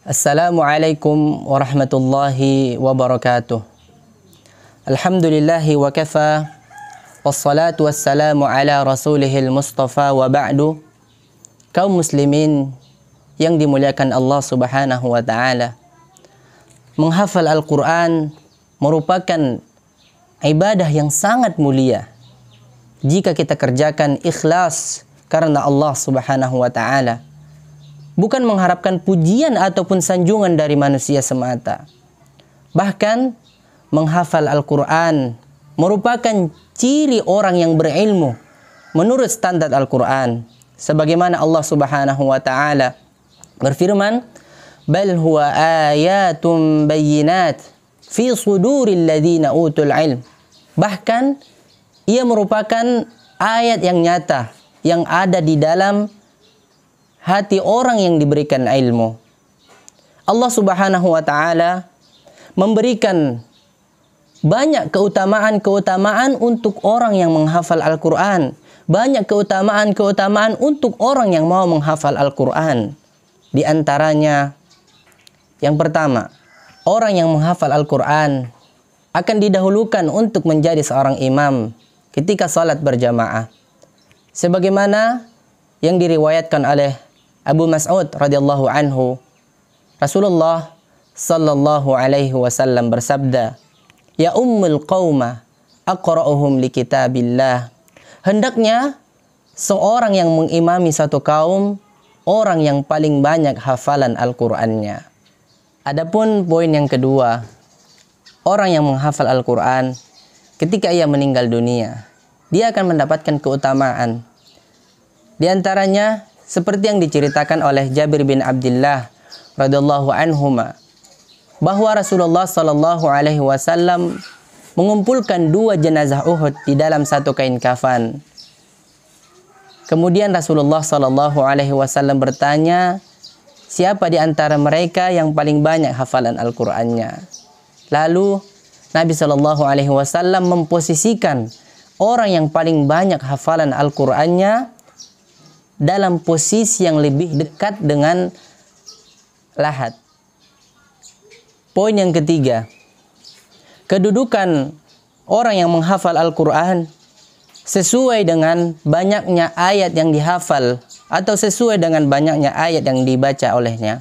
Assalamualaikum warahmatullahi wabarakatuh. Alhamdulillahi wa kafa. Wassalatu wassalamu ala rasulihil mustafa wa ba'du. Kaum muslimin yang dimuliakan Allah subhanahu wa ta'ala, menghafal Al-Quran merupakan ibadah yang sangat mulia jika kita kerjakan ikhlas karena Allah subhanahu wa ta'ala, bukan mengharapkan pujian ataupun sanjungan dari manusia semata. Bahkan menghafal Al-Quran merupakan ciri orang yang berilmu menurut standar Al-Quran. Sebagaimana Allah subhanahu wa ta'ala berfirman, bal huwa ayatun bayyinat fi suduril ladhina utul ilm. Bahkan ia merupakan ayat yang nyata yang ada di dalam hati orang yang diberikan ilmu. Allah subhanahu wa ta'ala memberikan banyak keutamaan-keutamaan untuk orang yang menghafal Al-Quran. Banyak keutamaan-keutamaan untuk orang yang mau menghafal Al-Quran. Di antaranya, yang pertama, orang yang menghafal Al-Quran akan didahulukan untuk menjadi seorang imam ketika salat berjamaah. Sebagaimana yang diriwayatkan oleh Abu Mas'ud radhiyallahu anhu, Rasulullah sallallahu alaihi wasallam bersabda, ya ummul qauma aqra'uhum li kitabillah. Hendaknya seorang yang mengimami satu kaum, orang yang paling banyak hafalan Al-Qur'annya. Adapun poin yang kedua, orang yang menghafal Al-Qur'an ketika ia meninggal dunia, dia akan mendapatkan keutamaan. Di antaranya seperti yang diceritakan oleh Jabir bin Abdullah radhiyallahu anhuma, bahwa Rasulullah sallallahu alaihi wasallam mengumpulkan 2 jenazah Uhud di dalam satu kain kafan. Kemudian Rasulullah sallallahu alaihi wasallam bertanya, siapa di antara mereka yang paling banyak hafalan Al-Qur'annya? Lalu Nabi sallallahu alaihi wasallam memposisikan orang yang paling banyak hafalan Al-Qur'annya dalam posisi yang lebih dekat dengan lahat. Poin yang ketiga, kedudukan orang yang menghafal Al-Quran sesuai dengan banyaknya ayat yang dihafal atau sesuai dengan banyaknya ayat yang dibaca olehnya.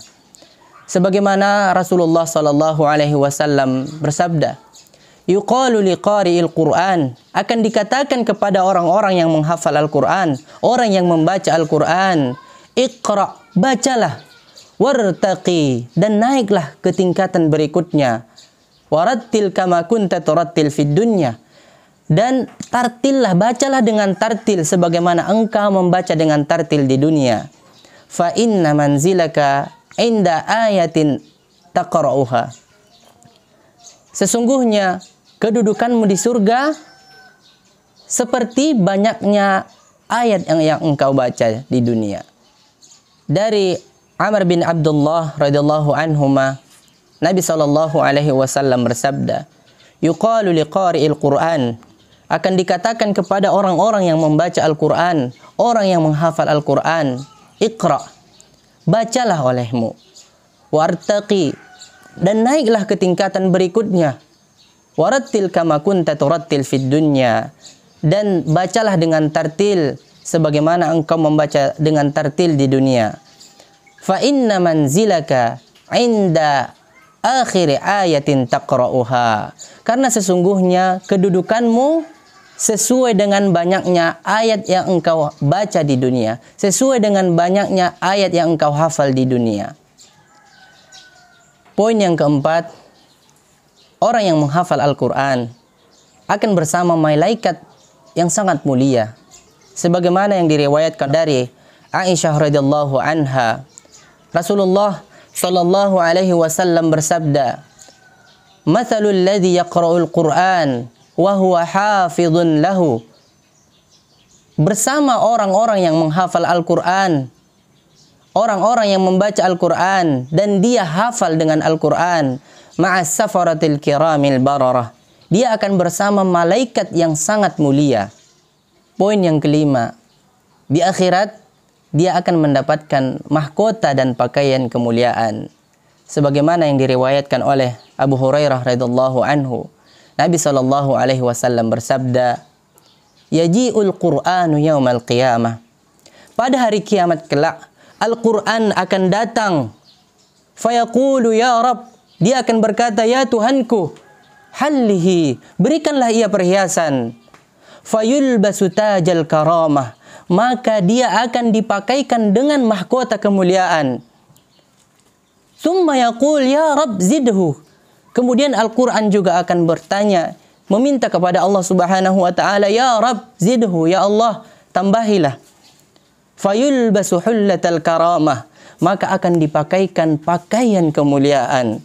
Sebagaimana Rasulullah sallallahu alaihi wasallam bersabda, yuqalu liqari'il Qur'an, akan dikatakan kepada orang-orang yang menghafal Al-Quran, orang yang membaca Al-Quran, iqra', bacalah, wartaqi, dan naiklah ke tingkatan berikutnya, warattil kama kunta turattil fid dunya, dan tartillah, bacalah dengan tartil sebagaimana engkau membaca dengan tartil di dunia. Fa inna manzilaka inda ayatin taqra'uha, sesungguhnya kedudukanmu di surga seperti banyaknya ayat yang engkau baca di dunia. Dari Amr bin Abdullah radhiyallahu anhuma, Nabi sallallahu alaihi wasallam bersabda, yuqalu liqari'il Qur'an, akan dikatakan kepada orang-orang yang membaca Al-Qur'an, orang yang menghafal Al-Qur'an, iqra', bacalah olehmu, wartaqi, dan naiklah ke tingkatan berikutnya, warattil kama kunta turattil fid dunya, dan bacalah dengan tartil sebagaimana engkau membaca dengan tartil di dunia. Fa inna manzilaka inda akhir ayatin taqra'uha, karena sesungguhnya kedudukanmu sesuai dengan banyaknya ayat yang engkau baca di dunia, sesuai dengan banyaknya ayat yang engkau hafal di dunia. Poin yang keempat, orang yang menghafal Al-Quran akan bersama malaikat yang sangat mulia. Sebagaimana yang diriwayatkan dari Aisyah radhiyallahu anha, Rasulullah sallallahu alaihi wasallam bersabda, mathalul ladzi yaqra'ul Qur'an wa huwa hafidhun lahu, bersama orang-orang yang menghafal Al-Quran, orang-orang yang membaca Al-Quran dan dia hafal dengan Al-Quran, ma'as safaratil kiramil bararah, dia akan bersama malaikat yang sangat mulia. Poin yang kelima, di akhirat dia akan mendapatkan mahkota dan pakaian kemuliaan. Sebagaimana yang diriwayatkan oleh Abu Hurairah radhiyallahu anhu, Nabi sallallahu alaihi wasallam bersabda, "Yaji'ul Qur'anu yaumal qiyamah." Pada hari kiamat kelak, Al-Qur'an akan datang. Fayaqulu ya Rabb, dia akan berkata, "Ya Tuhanku, hallihi, berikanlah ia perhiasan." Fayulbasu tajal karamah, maka dia akan dipakaikan dengan mahkota kemuliaan. Tsumma yaqul ya Rabb zidhu. Kemudian Al-Qur'an juga akan bertanya, meminta kepada Allah Subhanahu wa taala, "Ya Rabb zidhu, ya Allah, tambahilah." Fayulbasu hullatal karamah, maka akan dipakaikan pakaian kemuliaan.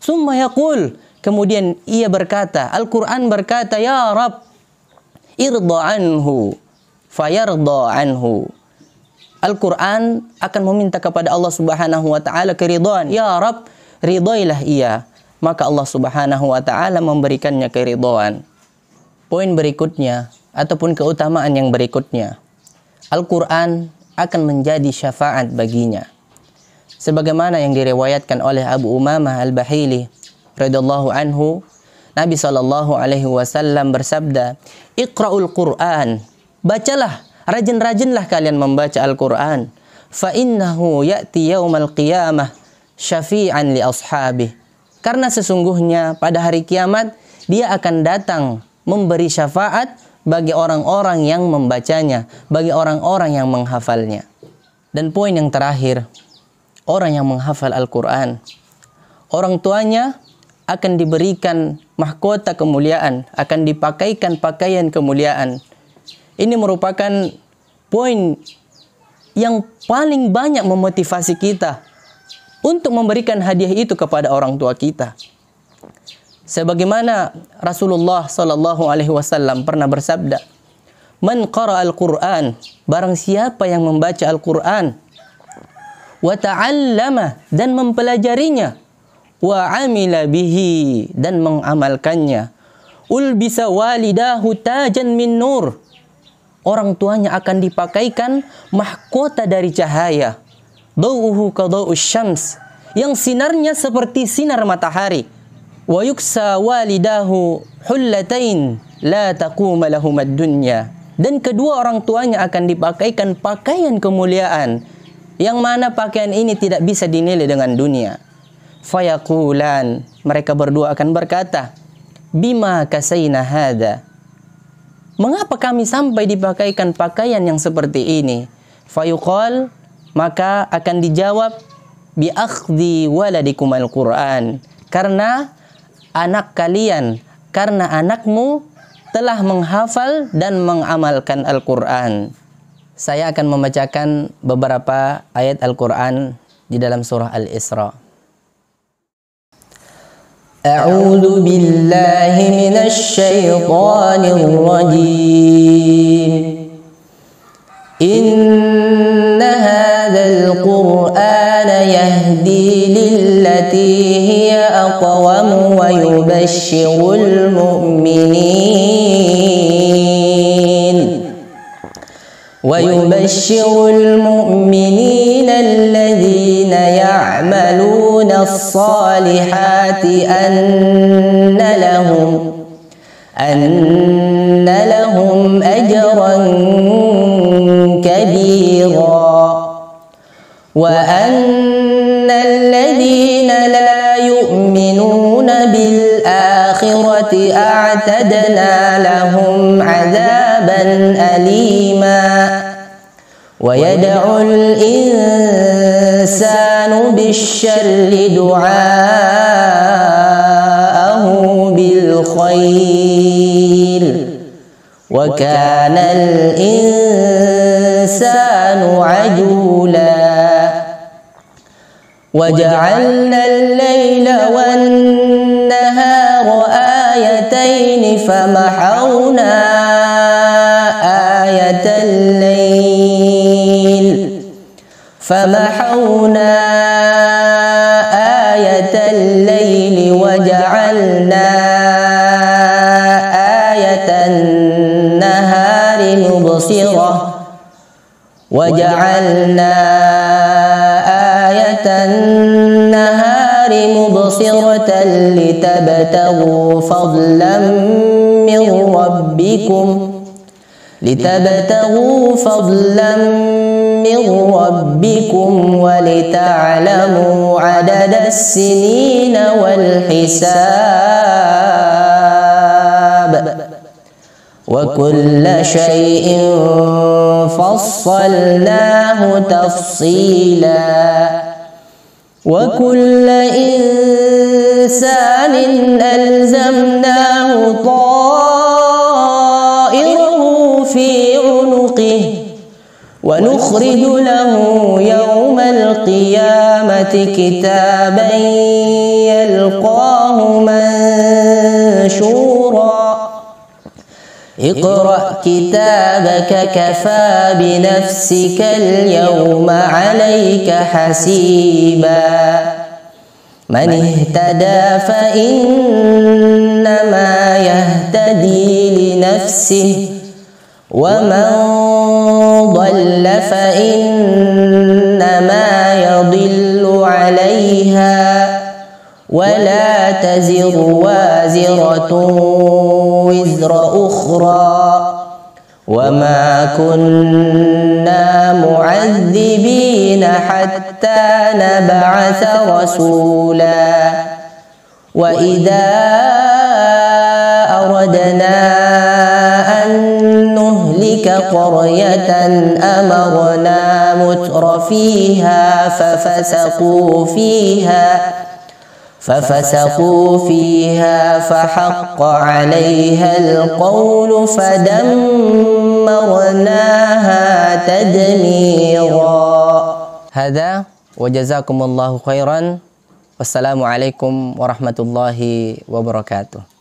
Tsumma yaqul, kemudian ia berkata, Al-Qur'an berkata, "Ya Rabb irda anhu." Fayarda anhu. Al-Quran akan meminta kepada Allah Subhanahu wa taala keridhaan. Ya Rabb, ridailah ia. Maka Allah Subhanahu wa taala memberikannya keridhaan. Poin berikutnya ataupun keutamaan yang berikutnya, Al-Quran akan menjadi syafaat baginya. Sebagaimana yang diriwayatkan oleh Abu Umamah Al-Bahili radhiyallahu anhu, Nabi sallallahu alaihi wasallam bersabda, "Iqra'ul Qur'an." Bacalah, rajin-rajinlah kalian membaca Al-Quran. Fa innahu ya'ti yaumal qiyamah syafi'an li ashabih. Karena sesungguhnya pada hari kiamat dia akan datang memberi syafaat bagi orang-orang yang membacanya, bagi orang-orang yang menghafalnya. Dan poin yang terakhir, orang yang menghafal Al-Quran, orang tuanya akan diberikan mahkota kemuliaan, akan dipakaikan pakaian kemuliaan. Ini merupakan poin yang paling banyak memotivasi kita untuk memberikan hadiah itu kepada orang tua kita. Sebagaimana Rasulullah sallallahu alaihi wasallam pernah bersabda, "Man qara'al Qur'an," barang siapa yang membaca Al-Qur'an, wa ta'allama, dan mempelajarinya, wa 'amila bihi, dan mengamalkannya, ulbisa walidahu tajan min nur, orang tuanya akan dipakaikan mahkota dari cahaya. Dau'uhu ka dau'us syams, yang sinarnya seperti sinar matahari. Wa yuksa walidahu hullatain la taquma lahum ad-dunya, dan kedua orang tuanya akan dipakaikan pakaian kemuliaan yang mana pakaian ini tidak bisa dinilai dengan dunia. Fayaqulan, mereka berdua akan berkata, "Bima kasaina hada?" Mengapa kami sampai dipakaikan pakaian yang seperti ini? Fayuqal, maka akan dijawab, bi akhdhi waladikum al-Qur'an, karena anak kalian, karena anakmu telah menghafal dan mengamalkan Al-Qur'an. Saya akan membacakan beberapa ayat Al-Qur'an di dalam surah Al-Isra. أعوذ بالله من الشيطان الرجيم إن هذا القرآن يهدي للتي هي أقوم ويبشر المؤمنين الذين يعملون الصالحات أن لهم أجرا كبيرا وأن الذين لا يؤمنون بالآخرة أعتدنا لهم عذابا أليما ويدعو الإنسان بالشر دعاءه بالخير وكان الإنسان عجولا وجعلنا الليل والنهار آيتين فمحونا آية الليل وجعلنا آية النهار مبصرة وجعلنا آية النهار مبصرة لتبتغوا فضلا من ربكم ولتعلموا عدد السنين والحساب وكل شيء فصلناه تفصيلا وكل إنسان ألزمناه طائره في عنقه ونخرج له يوم القيامة كتابا يلقاه منشورا اقرأ كتابك كفى بنفسك اليوم عليك حسيبا من اهتدى فإنما يهتدي لنفسه ومن ضل فإنما يضل عليها ولا تزر وازرة وزر أخرى وما كنا معذبين حتى نبعث رسولا وإذا أردنا أن نهلك قرية أمرنا متر فيها ففسقوا فيها فحق عليها القول فدمرناها تدميرا. هذا وجزاكم الله خيرا. Wassalamualaikum warahmatullahi wabarakatuh.